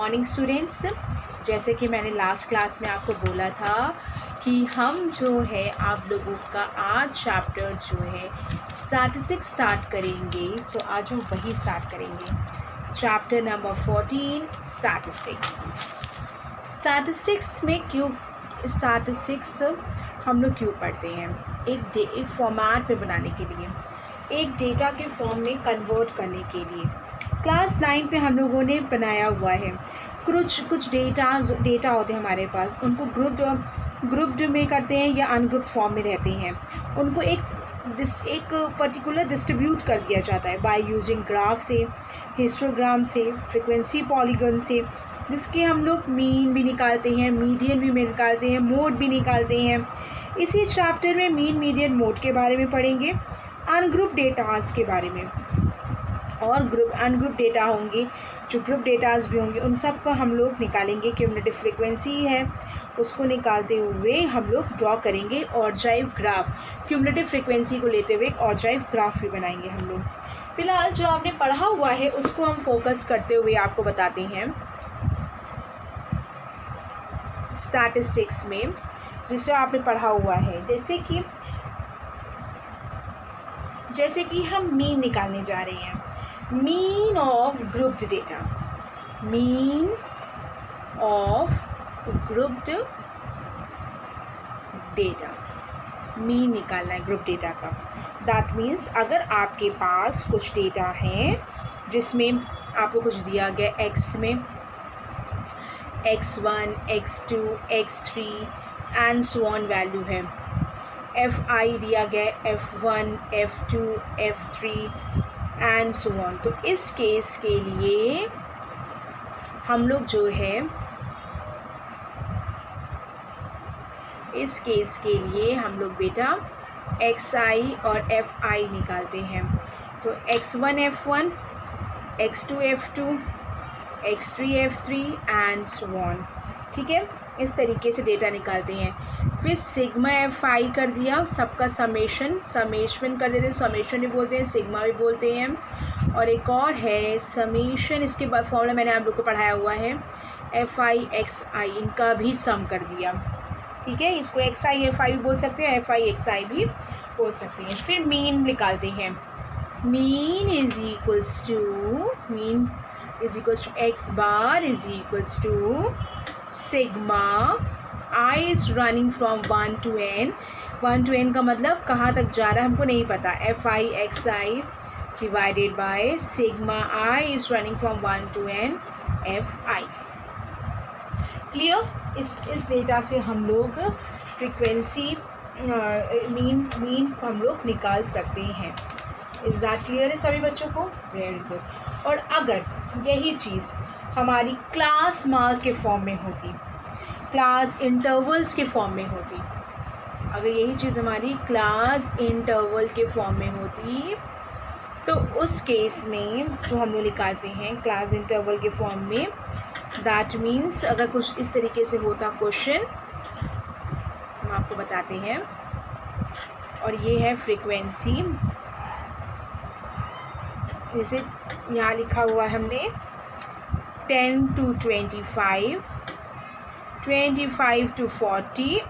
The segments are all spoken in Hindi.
Morning students. जैसे कि मैंने लास्ट क्लास में आपको बोला था कि हम जो है आप लोगों का आज चैप्टर जो है स्टैटिस्टिक्स स्टार्ट करेंगे, तो आज हम वही स्टार्ट करेंगे। Chapter number 14 statistics. स्टैटिस्टिक्स में क्यों स्टैटिस्टिक्स हम लोग क्यों पढ़ते हैं? एक फॉर्मेट में बनाने के लिए, एक डेटा के फॉर्म में कन्वर्ट करने के लिए। क्लास 9 पे हम लोगों ने बनाया हुआ है। कुछ डेटा होते हैं हमारे पास, उनको ग्रुप्ड में करते हैं या अनग्रुप्ड फॉर्म में रहते हैं। उनको एक पर्टिकुलर डिस्ट्रीब्यूट कर दिया जाता है बाय यूजिंग ग्राफ से, हिस्टोग्राम से, फ्रीक्वेंसी पॉलीगन से, जिसके हम लोग मीन भी निकालते हैं, मीडियन भी निकालते हैं, मोड भी निकालते हैं। इसी चैप्टर में मीन, मीडियन, मोड के बारे में पढ़ेंगे, अनग्रुप डेटास के बारे में, और अनग्रुप डेटा होंगे, जो ग्रुप डेटास भी होंगे, उन सब का हम लोग निकालेंगे। क्यूमुलेटिव फ्रीक्वेंसी है, उसको निकालते हुए हम लोग ड्रॉ करेंगे ऑर्जाइव ग्राफ। क्यूमुलेटिव फ्रीक्वेंसी को लेते हुए एक ऑर्जाइव ग्राफ भी बनाएंगे हम लोग। फिलहाल जो आपने पढ़ा हुआ है उसको हम फोकस करते हुए आपको बताते हैं। स्टैटिस्टिक्स में जिससे आपने पढ़ा हुआ है, जैसे कि हम मीन निकालने जा रहे हैं। Mean of grouped data, mean of grouped data, mean निकालना है ग्रुप डेटा का। दैट मीन्स अगर आपके पास कुछ डेटा है जिसमें आपको कुछ दिया गया एक्स में, x1, x2, x3 and so on value है, fi दिया गया f1, f2, f3 and so on. तो इस केस के लिए हम लोग जो है, इस केस के लिए हम लोग बेटा xi और fi निकालते हैं। तो x1 f1, x2 f2, x3 f3 and so on. ठीक है, इस तरीके से डेटा निकालते हैं। फिर सिग्मा fi कर दिया, सबका समेशन कर देते हैं, समेशन भी बोलते हैं, सिग्मा भी बोलते हैं। और एक और है समेशन, इसके बाद फॉर्मूला मैंने आप लोग को पढ़ाया हुआ है, fi xi, इनका भी सम कर दिया। ठीक है, इसको xi fi भी बोल सकते हैं, fi xi भी बोल सकते हैं। फिर मीन निकालते हैं। Mean is equals to x bar is equals to sigma I is running from 1 to n। 1 to n का मतलब कहाँ तक जा रहा है हमको नहीं पता, fi xi divided by sigma I is running from 1 to n fi। Clear? इस डेटा से हम लोग फ्रीक्वेंसी मीन हम लोग निकाल सकते हैं। इज़ दैट क्लियर है सभी बच्चों को? Very good. और अगर यही चीज़ हमारी क्लास मार्क के फॉर्म में होती, क्लास इंटरवल्स के फॉर्म में होती, अगर यही चीज़ हमारी क्लास इंटरवल के फॉर्म में होती, तो उस केस में जो हम लोग निकालते हैं क्लास इंटरवल के फॉर्म में, दैट मीन्स अगर कुछ इस तरीके से होता क्वेश्चन, हम आपको बताते हैं। और ये है फ्रीक्वेंसी, जैसे यहाँ लिखा हुआ है हमने 10 to 25, 25 to 40,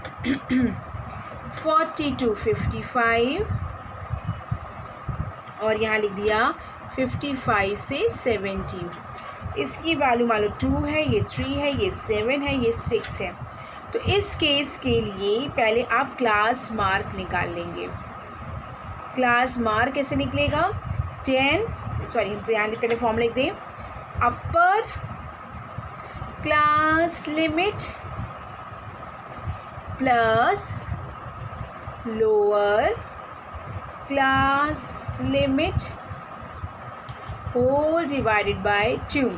40 to 55, और यहाँ लिख दिया 55 से 70। इसकी वैल्यू मान लो 2 है, ये 3 है, ये 7 है, ये 6 है। तो इस केस के लिए पहले आप क्लास मार्क निकाल लेंगे। क्लास मार्क कैसे निकलेगा? यहाँ पहले फॉर्म लिख दें, upper class limit plus lower class limit whole divided by 2।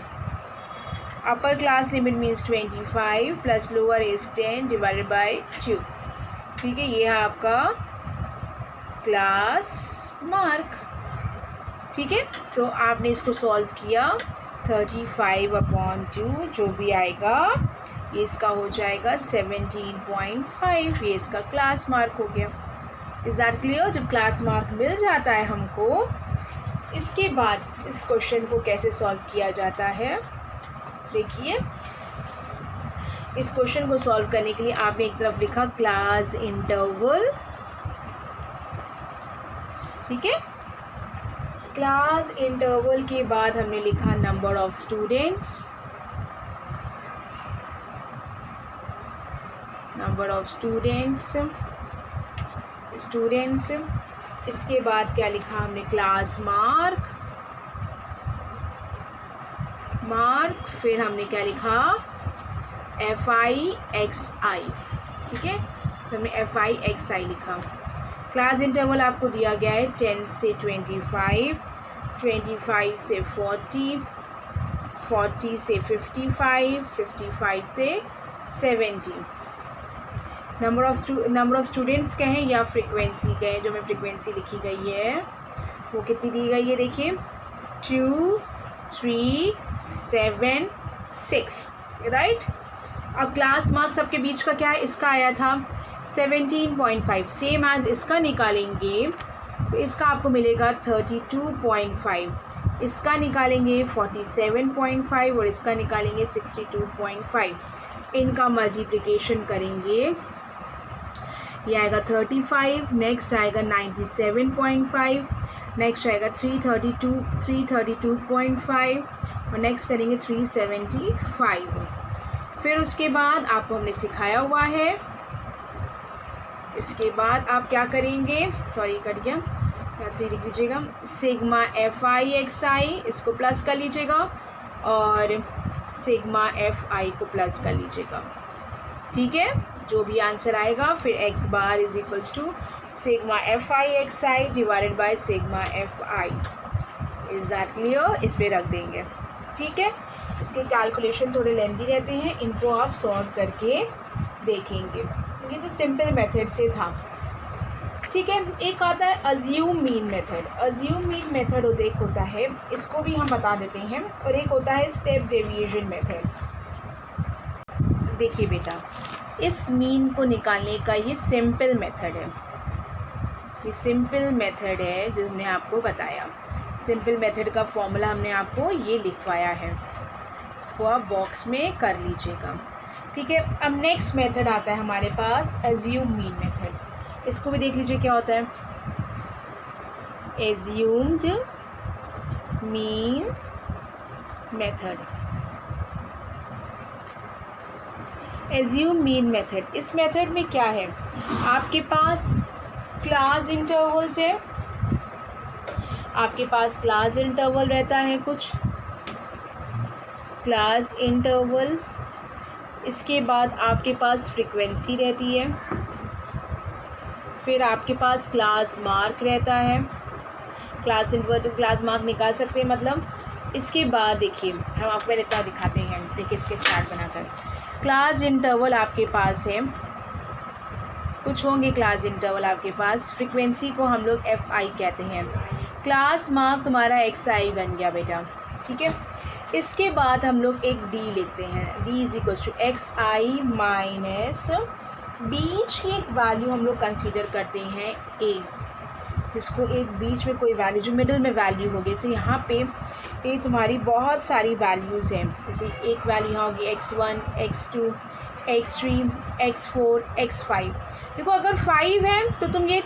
Upper class limit means 25 plus lower is 10 divided by 2। ठीक है, ये है आपका क्लास मार्क। ठीक है, तो आपने इसको सॉल्व किया, 35/2 जो भी आएगा ये इसका हो जाएगा 17.5। ये इसका क्लास मार्क हो गया। Is that clear? जब क्लास मार्क मिल जाता है हमको, इसके बाद इस क्वेश्चन को कैसे सॉल्व किया जाता है, देखिए इस क्वेश्चन को सॉल्व करने के लिए आपने एक तरफ लिखा क्लास इंटरवल, ठीक है, क्लास इंटरवल के बाद हमने लिखा number of students, number of students, इसके बाद क्या लिखा हमने क्लास मार्क, फिर हमने क्या लिखा FI/XI, ठीक है, तो हमने FI/XI लिखा। क्लास इंटरवल आपको दिया गया है 10 से 25, 25 से 40, 40 से 55, 55 से 70। नंबर ऑफ स्टूडेंट्स कहें या फ्रीक्वेंसी कहें, जो हमें फ्रीक्वेंसी लिखी गई है वो कितनी दी गई है, देखिए 2, 3, 7, 6, राइट। अब क्लास मार्क्स सबके बीच का क्या है, इसका आया था 17.5, सेम एज इसका निकालेंगे तो इसका आपको मिलेगा 32.5, इसका निकालेंगे 47.5 और इसका निकालेंगे 62.5। इनका मल्टीप्लिकेशन करेंगे, ये आएगा 35, नेक्स्ट आएगा 97.5, नेक्स्ट आएगा 332.5 और नेक्स्ट करेंगे 375। फिर उसके बाद आपको हमने सिखाया हुआ है, इसके बाद आप क्या करेंगे, सॉरी कट गया, या 3 लिख लीजिएगा, सिग्मा FI/XI इसको प्लस कर लीजिएगा और सिग्मा FI को प्लस कर लीजिएगा, ठीक है, जो भी आंसर आएगा। फिर x bar is equals to sigma FI/XI divided by sigma FI। Is that clear? इस पे रख देंगे, ठीक है। इसके कैलकुलेशन थोड़े लेंथी रहते हैं, इनको आप सॉल्व करके देखेंगे। ये तो सिंपल मेथड से था, ठीक है। एक आता है assume mean method. Assume mean method एक होता है, इसको भी हम बता देते हैं, और एक होता है स्टेप डेविएशन मेथड। देखिए बेटा, इस मीन को निकालने का ये सिंपल मेथड है, ये सिंपल मेथड है जो हमने आपको बताया। सिंपल मेथड का फॉर्मूला हमने आपको ये लिखवाया है, इसको आप बॉक्स में कर लीजिएगा, ठीक है। अब नेक्स्ट मेथड आता है हमारे पास अज्यूम मीन मेथड। इसको भी देख लीजिए क्या होता है। Assumed mean method, assume mean method, इस मेथड में क्या है, आपके पास क्लास इंटरवल्स है, आपके पास क्लास इंटरवल रहता है, कुछ क्लास इंटरवल, इसके बाद आपके पास फ्रीक्वेंसी रहती है, फिर आपके पास क्लास मार्क रहता है, क्लास इंटरवल तो क्लास मार्क निकाल सकते हैं मतलब। इसके बाद देखिए हम आपको पहले इतना दिखाते हैं, देखिए इसके चार्ट बनाकर। क्लास इंटरवल आपके पास है, कुछ होंगे क्लास इंटरवल आपके पास, फ्रीक्वेंसी को हम लोग FI कहते हैं, क्लास मार्क तुम्हारा XI बन गया बेटा, ठीक है। इसके बाद हम लोग एक D लिखते हैं, D is equals to XI minus बीच की एक वैल्यू हम लोग कंसीडर करते हैं A, जिसको एक बीच में कोई वैल्यू जो मिडिल में वैल्यू होगी, जैसे यहाँ पे ये तुम्हारी बहुत सारी वैल्यूज़ हैं, जैसे एक वैल्यू यहाँ होगी X1, X2, X3, X4, X5। देखो अगर 5 है तो तुम ये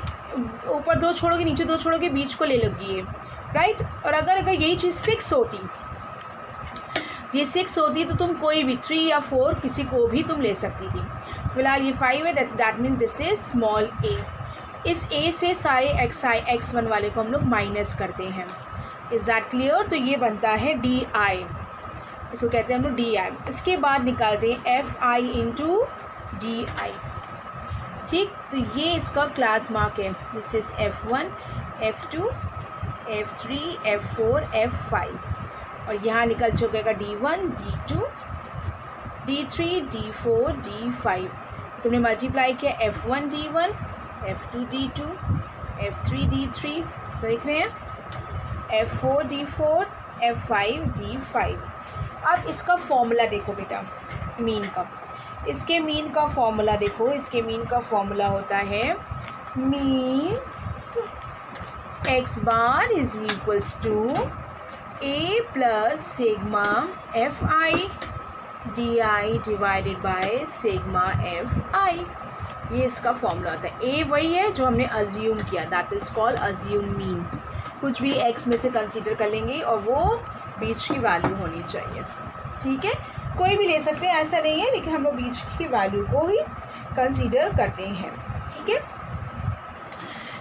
ऊपर 2 छोड़ोगे, नीचे 2 छोड़ोगे, बीच को ले लोगी ये, राइट। और अगर यही चीज़ 6 होती, ये 6 होती तो तुम कोई भी 3 या 4 किसी को भी तुम ले सकती थी। फिलहाल ये 5 है, that means this is small a। इस a से सारे XI X1 वाले को हम लोग माइनस करते हैं। Is that clear? तो ये बनता है DI, इसको कहते हैं हम लोग DI। इसके बाद निकालते हैं FI इंटू DI, ठीक। तो ये इसका क्लास मार्क है, this is F1, F2, F3, F4, F5, और यहाँ निकल चुकेगा D1, D2, D3, D4, D5। तुमने मल्टीप्लाई किया F1 D1, F2 D2, F3 D3, देख रहे हैं, F4 D4, F5 D5। अब इसका फॉर्मूला देखो बेटा, मीन का, इसके मीन का फॉर्मूला देखो, इसके मीन का फॉर्मूला होता है mean x bar is equals to a plus sigma FI di divided by sigma F i. ये इसका फॉर्मूला होता है। ए वही है जो हमने अज्यूम किया, that is called assume mean. कुछ भी एक्स में से कंसीडर कर लेंगे और वो बीच की वैल्यू होनी चाहिए, ठीक है। कोई भी ले सकते हैं, ऐसा नहीं है, लेकिन हम लोग बीच की वैल्यू को ही कंसीडर करते हैं, ठीक है।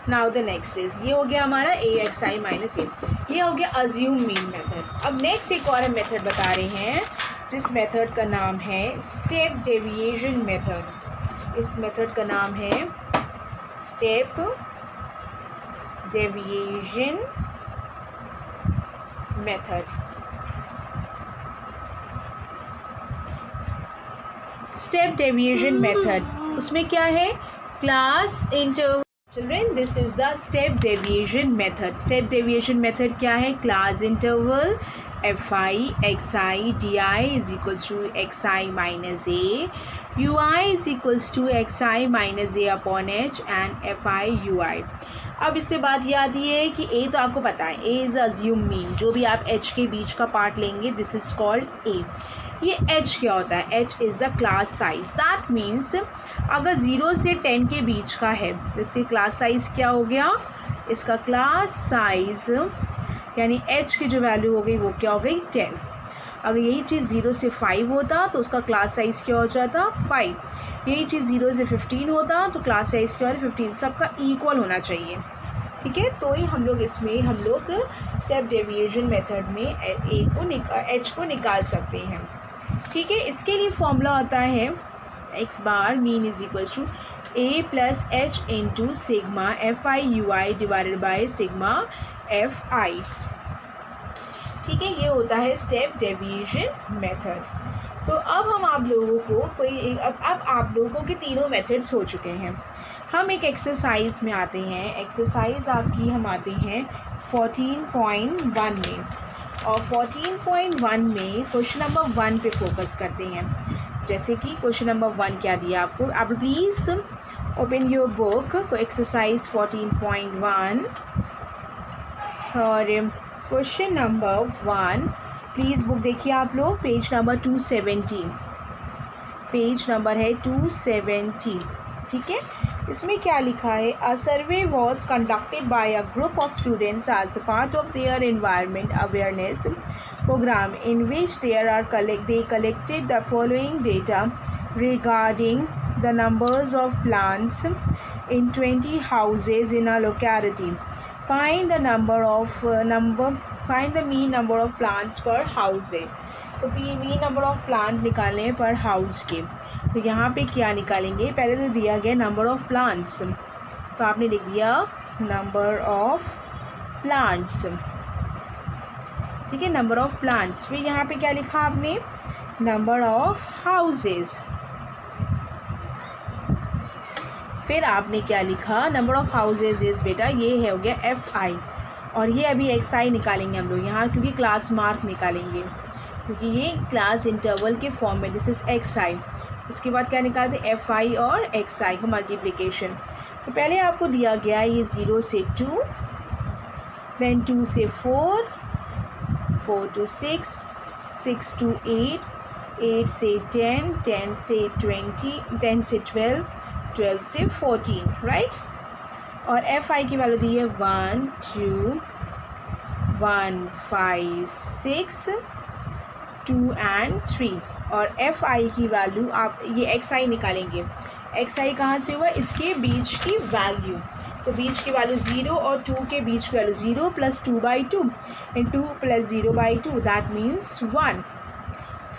नाउ द नेक्स्ट इज, ये हो गया हमारा ए एक्स आई माइनस ये हो गया अज्यूम मीन मेथड। अब नेक्स्ट एक और मेथड बता रहे हैं, जिस मेथड का नाम है स्टेप डेविएशन मेथड। इस मेथड का नाम है step deviation method. Step deviation method, उसमें क्या है, class interval. Children, this is the step deviation method. Step deviation method क्या है, class interval F I x I D I is equals to x I minus A, U I is equals to x I minus A upon H and F I you I. अब इससे बात याद ये है कि ए तो आपको पता है, ए इज़ अज्यूम मीन। जो भी आप एच के बीच का पार्ट लेंगे, दिस इज़ कॉल्ड ए। ये एच क्या होता है, H is the class size. That means अगर 0 से 10 के बीच का है तो इसकी क्लास साइज़ क्या हो गया, इसका क्लास साइज़ यानी एच की जो वैल्यू हो गई वो क्या हो गई, 10। अगर यही चीज़ 0 से 5 होता तो उसका क्लास साइज़ क्या हो जाता, 5। यही चीज़ 0 से 15 होता तो क्लास साइज़ क्या है, 15। सबका इक्वल होना चाहिए, ठीक है। तो ही हम लोग इसमें हम लोग स्टेप डेविएशन मेथड में एच को निकाल सकते हैं, ठीक है। इसके लिए फॉर्मूला होता है x bar mean is equal to A plus h into sigma F I you i divided by sigma F i, ठीक है। ये होता है स्टेप डेविएशन मेथड। तो अब हम आप लोगों को अब आप लोगों के तीनों मेथड्स हो चुके हैं। हम एक एक्सरसाइज में आते हैं। एक्सरसाइज आपकी हम आते हैं 14.1 में, और 14.1 में क्वेश्चन नंबर 1 पे फोकस करते हैं। जैसे कि क्वेश्चन नंबर 1 क्या दिया आपको, आप please open your book exercise 14.1 और क्वेश्चन नंबर 1 प्लीज़ बुक देखिए आप लोग, पेज नंबर 217, पेज नंबर है 217, ठीक है। इसमें क्या लिखा है, a survey was conducted by a group of students as a part of their environment awareness program in which they collected the following data regarding the numbers of plants in 20 houses in a locality. Find the mean number of plants per house. तो मीन नंबर ऑफ़ प्लांट निकालने हैं पर हाउस के। तो यहाँ पे क्या निकालेंगे, पहले तो दिया गया नंबर ऑफ़ प्लांट्स, तो आपने लिख दिया नंबर ऑफ़ प्लांट्स, ठीक है, नंबर ऑफ़ प्लांट्स। फिर यहाँ पे क्या लिखा आपने, नंबर ऑफ़ हाउसेस। फिर आपने क्या लिखा, नंबर ऑफ़ हाउसेस इज़, बेटा ये है हो गया एफ आई, और ये अभी एक्स आई निकालेंगे हम लोग यहाँ, क्योंकि क्लास मार्क निकालेंगे, क्योंकि ये क्लास इंटरवल के फॉर्म में, दिस इज़ एक्स आई। इसके बाद क्या निकालते हैं, एफ आई और एक्स आई का मल्टीप्लिकेशन। तो पहले आपको दिया गया ये 0 से 2, देन 2 से 4, 4 to 6, 6 to 8, 8 से 10, 10 से 20, 10 से 12, 12 से 14, राइट। और एफ आई की वैल्यू दी है 1 2 1 5 6 2 and 3, और एफ आई की वैल्यू आप ये एक्स आई निकालेंगे। एक्स आई कहाँ से हुआ, इसके बीच की वैल्यू, तो बीच की वैल्यू 0 और 2 के बीच की वैल्यू 0 + 2/2 एंड 2 + 0/2, दैट मीन्स 1।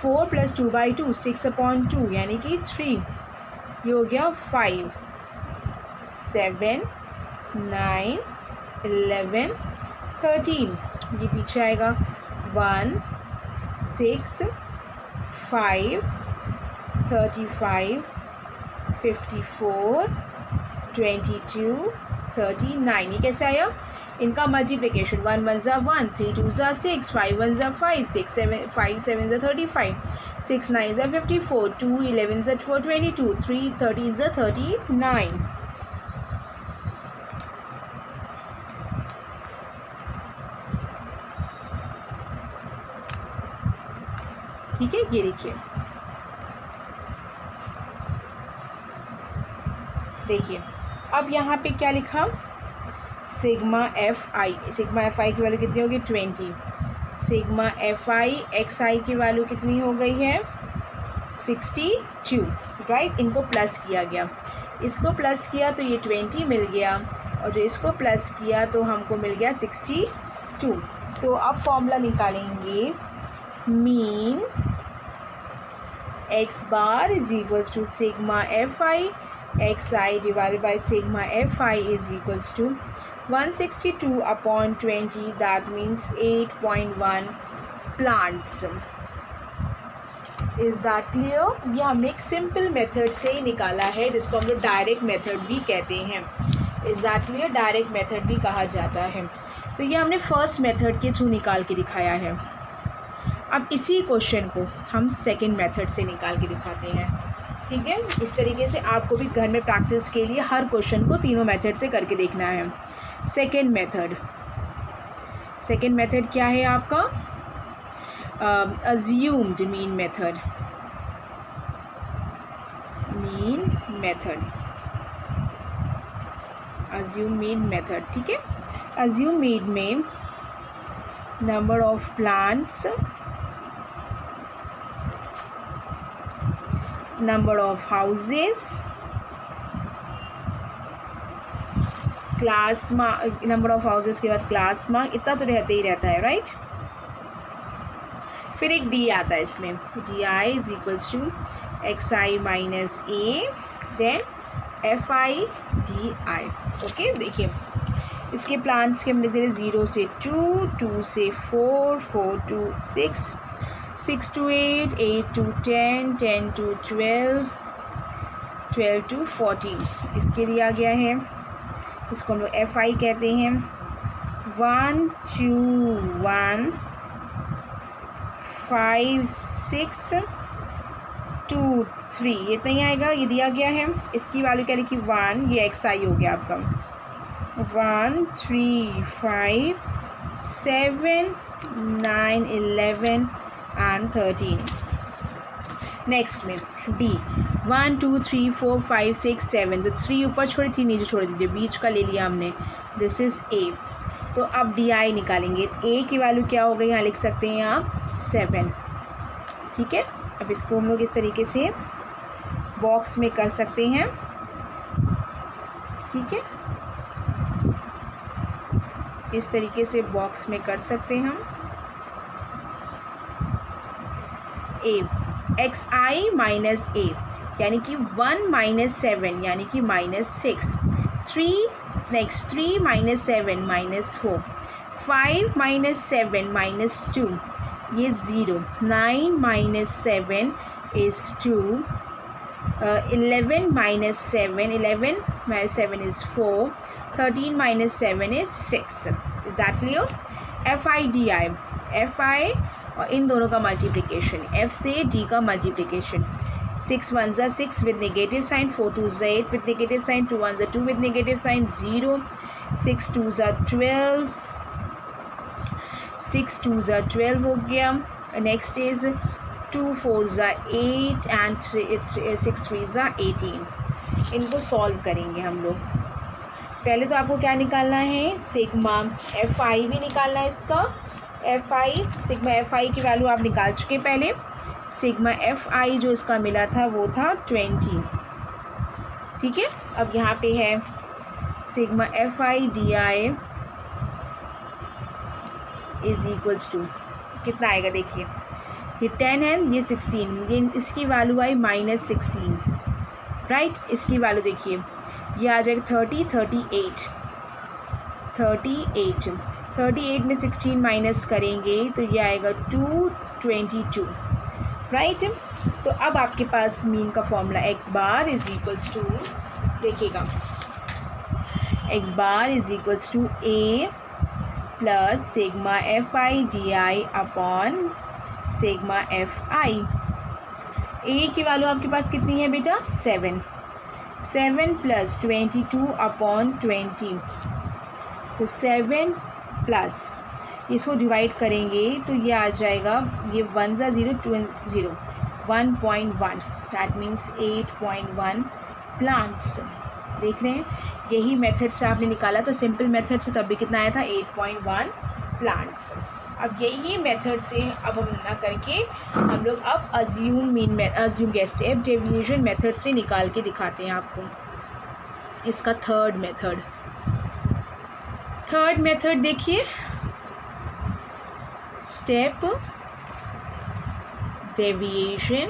4 + 2/2 6/2 यानी कि 3, ये हो गया 5 7 9 11 13, ये पीछे आएगा 1 6 5 35 54 22 39, ये कैसे आया, इनका मल्टीप्लिकेशन 1 1 ज़ा 1, 3 2 ज़ा 6, 5 1 ज़ा 5, 6 7 5 7 ज़ा 35, 6 9 ज़ा 54, 2 11 ज़ा 22, 3 13 ज़ा 39। ठीक है, ये देखिए देखिए अब यहाँ पे क्या लिखा, सिग्मा एफ आई की वैल्यू कितनी होगी 20, सिग्मा एफ आई एक्स आई की वैल्यू कितनी हो गई है 62, राइट। इनको प्लस किया गया, इसको प्लस किया तो ये 20 मिल गया, और जो इसको प्लस किया तो हमको मिल गया 62। तो अब फॉर्मूला निकालेंगे, mean x bar is equals to sigma F I x i divided by sigma F i is equals to 162 upon 20, that means 8.1 plants. Is that clear? ये हमने एक सिंपल मेथड से ही निकाला है, जिसको हम लोग डायरेक्ट मेथड भी कहते हैं। Is that clear? Direct method भी कहा जाता है। तो ये हमने फर्स्ट मेथड के थ्रू निकाल के दिखाया है। अब इसी क्वेश्चन को हम सेकंड मेथड से निकाल के दिखाते हैं, ठीक है। इस तरीके से आपको भी घर में प्रैक्टिस के लिए हर क्वेश्चन को तीनों मेथड से करके देखना है। सेकंड मेथड क्या है आपका, assumed mean method, assume mean method, ठीक है। अज्यूम मीन में number of plants, number of houses, class mark, number of houses के बाद क्लास मार्क, इतना तो रहते ही रहता है, राइट। फिर एक डी आता है इसमें, d I is equals to x I minus a, then f I D i. Okay, देखिए इसके प्लांट्स के हम लिख दे रहे 0 से 2, 2 से 4, 4 to 6, 6 to 8, 8 to 10, 10 to 12, 12 to 14 इसके दिया गया है। इसको हम लोग एफ आई कहते हैं। 1 2 1 5 6 2 3 ये इतना ही आएगा, ये दिया गया है। इसकी वैल्यू क्या लिखी 1, ये एक्स आई हो गया आपका। 1 3 5 7 9 11 and 13। नेक्स्ट में डी 1 2 3 4 5 6 7, तो 3 ऊपर छोड़ी 3 नीचे छोड़ दीजिए, बीच का ले लिया हमने, दिस इज़ ए। तो अब डी आई निकालेंगे, ए की वैल्यू क्या हो गई, यहाँ लिख सकते हैं आप 7, ठीक है। अब इसको हम लोग इस तरीके से बॉक्स में कर सकते हैं, ठीक है, इस तरीके से बॉक्स में कर सकते हैं हम। ए एक्स आई माइनस ए यानी कि 1 माइनस 7 यानी कि -6, 3 नेक्स्ट 3 माइनस 7 -4, 5 माइनस 7 -2 ये 0, 9 minus 7 is 2, 11 minus 7, 11 minus 7 is 4, 13 minus 7 is 6। Is that clear? F I D I, F I और इन दोनों का मल्टीप्लिकेशन, एफ से डी का मल्टीप्लिकेशन, 6 1 ज़ा 6 विद नेगेटिव साइन, 4 2 ज़ा 8 विद नेगेटिव साइन, 2 1 ज़ा 2 विद नेगेटिव साइन, 0, 6 2 ज़ा 12, 6 2 ज़ा 12 हो गया। नेक्स्ट इज़ 2 4 ज़ा 8 एंड 6 3 ज़ा 18। इनको सॉल्व करेंगे हम लोग। पहले तो आपको क्या निकालना है, सिग्मा एफ आई भी निकालना है इसका। F I, sigma F I की वैल्यू आप निकाल चुके पहले। सिग्मा एफ आई जो इसका मिला था वो था 20, ठीक है। अब यहाँ पे है sigma F I D I is equals to कितना आएगा, देखिए ये 10 है, ये 16, ये इसकी वैल्यू आई -16, राइट। इसकी वैल्यू देखिए ये आ जाएगा 30 38 38 में 16 माइनस करेंगे तो ये आएगा 222, राइट। तो अब आपके पास मीन का formula X bar is equals to, देखिएगा X bar is equals to A plus sigma F I D I upon sigma F I. A की वैल्यू आपके पास कितनी है बेटा 7 प्लस 22 अपॉन 20, तो 7 प्लस इसको डिवाइड करेंगे तो ये आ जाएगा, ये 1 ज़ा 0 2 0 1.1, दैट मीन्स 8.1 प्लांट्स। देख रहे हैं, यही मेथड से आपने निकाला था, सिंपल मेथड से, तब भी कितना आया था 8.1 प्लांट्स। अब यही मेथड से अब हम ना करके हम लोग अब assume guess step deviation method से निकाल के दिखाते हैं आपको इसका थर्ड मेथड देखिए, स्टेप डेविएशन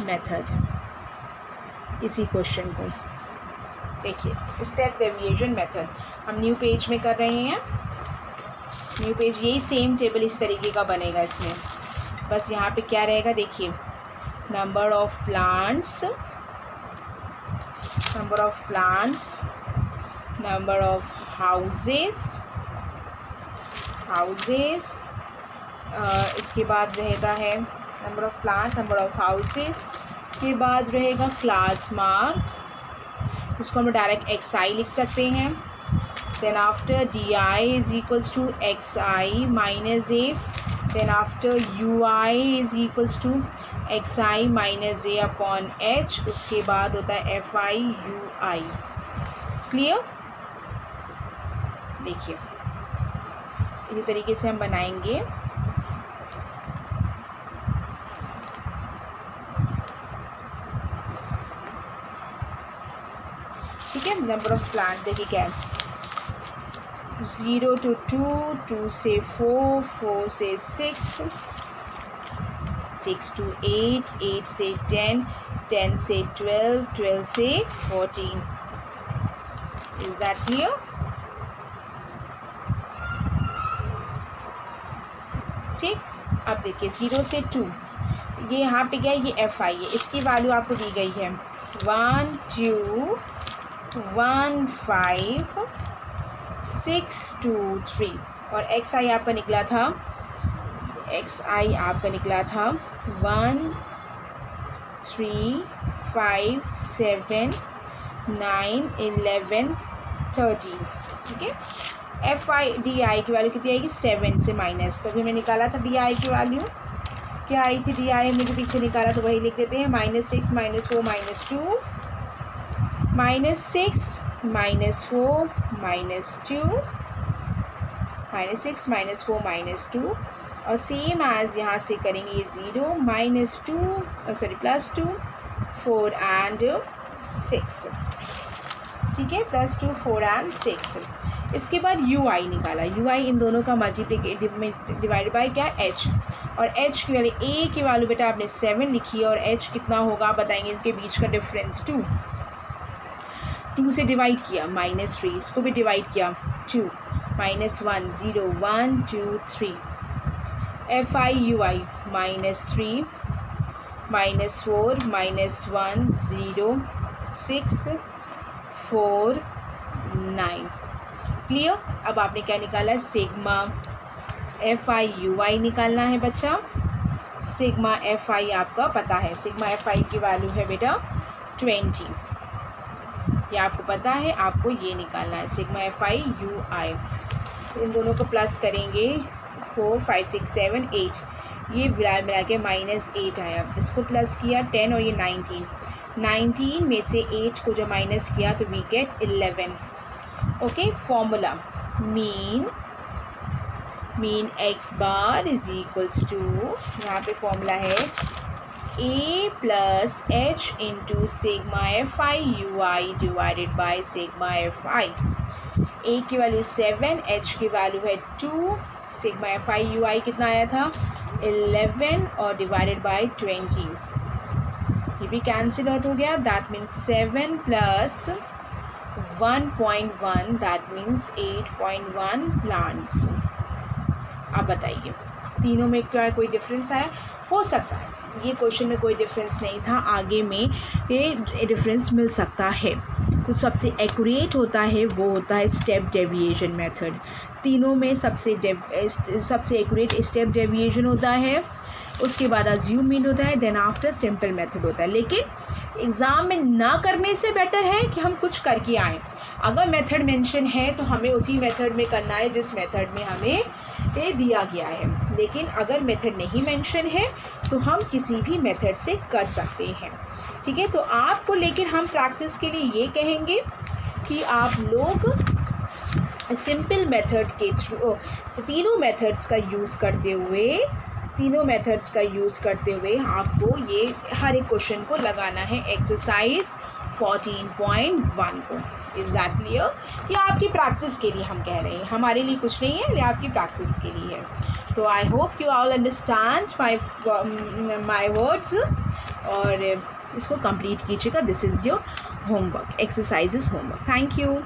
मेथड। इसी क्वेश्चन को देखिए, स्टेप डेविएशन मेथड हम न्यू पेज में कर रहे हैं। न्यू पेज, यही सेम टेबल इस तरीके का बनेगा इसमें, बस यहाँ पे क्या रहेगा देखिए, number of plants, number of houses, इसके बाद रहता है number of plant, number of houses के बाद रहेगा क्लास मार्क, इसको हम डायरेक्ट xi लिख सकते हैं। Then after di is equals to xi minus a, then after ui is equals to xi minus a upon h, उसके बाद होता है fi ui। क्लियर? देखिए इसी तरीके से हम बनाएंगे। ठीक है, नंबर ऑफ प्लांट देखिए क्या है, 0 to 2, 2 से 4, 4 से 6, 6 to 8, 8 से 10, 10 से 12, 12 से 14। Is that clear? ठीक, अब देखिए 0 से 2, ये यहाँ पे क्या है, ये fi है, इसकी वैल्यू आपको दी गई है 1 2 1 5 6 2 3, और xi आपका निकला था 1 3 5 7 9 11 13। ठीक है, di की वैल्यू कितनी आएगी 7 से माइनस, तभी मैं निकाला था di की वैल्यू क्या आई थी, di हमने जो पीछे निकाला तो वही लिख देते हैं, -6 -4 -2 -6 -4 -2 -6 -4 -2, और सेम एज यहाँ से करेंगे ये 0 +2 4 एंड 6। ठीक है, +2 4 एंड 6। इसके बाद ui निकाला, ui इन दोनों का डिवाइड बाय क्या है h, और h की वैल्यू a की वैल्यू बेटा आपने 7 लिखी है, और h कितना होगा आप बताएंगे, इनके बीच का डिफरेंस 2 से डिवाइड किया -3, इसको भी डिवाइड किया 2 -1 0 1 2 3, fi ui -3 -4 -1 0 6 4 9। क्लियर? अब आपने क्या निकाला, सिग्मा fi ui निकालना है बच्चा। सिग्मा fi आपका पता है, सिग्मा fi की वैल्यू है बेटा 20, ये आपको पता है, आपको ये निकालना है सिग्मा fi ui। इन दोनों को प्लस करेंगे 4 5 6 7 8, ये मिला के -8 आया, इसको प्लस किया 10 और ये 19 में से 8 को जो माइनस किया तो we get 11। Okay, formula mean x bar is equals to, यहाँ पे फॉर्मूला है a plus h into sigma fi ui divided by sigma fi। a की वैल्यू 7, h की वैल्यू है 2, सिग्मा fi ui कितना आया था 11, और डिवाइडेड बाई 20, ये भी कैंसिल आउट हो गया, that means 7 plus 1.1 that means 8.1 plants. आप बताइए तीनों में क्या कोई डिफरेंस आया? हो सकता है, ये क्वेश्चन में कोई डिफरेंस नहीं था, आगे में ये डिफरेंस मिल सकता है। तो सबसे एक्यूरेट होता है वो होता है स्टेप डेविएशन मेथड, तीनों में सबसे एक्यूरेट स्टेप डेविएशन होता है, उसके बाद अज्यूम मीन होता है, देन आफ्टर सिंपल मेथड होता है। लेकिन एग्ज़ाम में ना करने से बेटर है कि हम कुछ करके आएँ। अगर मेथड मेंशन है तो हमें उसी मेथड में करना है जिस मेथड में हमें पे दिया गया है, लेकिन अगर मेथड नहीं मेंशन है तो हम किसी भी मेथड से कर सकते हैं। ठीक है, तो आपको लेकिन हम प्रैक्टिस के लिए ये कहेंगे कि आप लोग सिंपल मेथड के थ्रू तीनों मेथड्स का यूज़ करते हुए आपको ये हर एक क्वेश्चन को लगाना है एक्सरसाइज 14.1 को। Is that clear? ये आपकी प्रैक्टिस के लिए हम कह रहे हैं, हमारे लिए कुछ नहीं है, ये आपकी प्रैक्टिस के लिए है। तो I hope you all understand my words, और इसको कंप्लीट कीजिएगा। This is your homework, exercises homework. Thank you.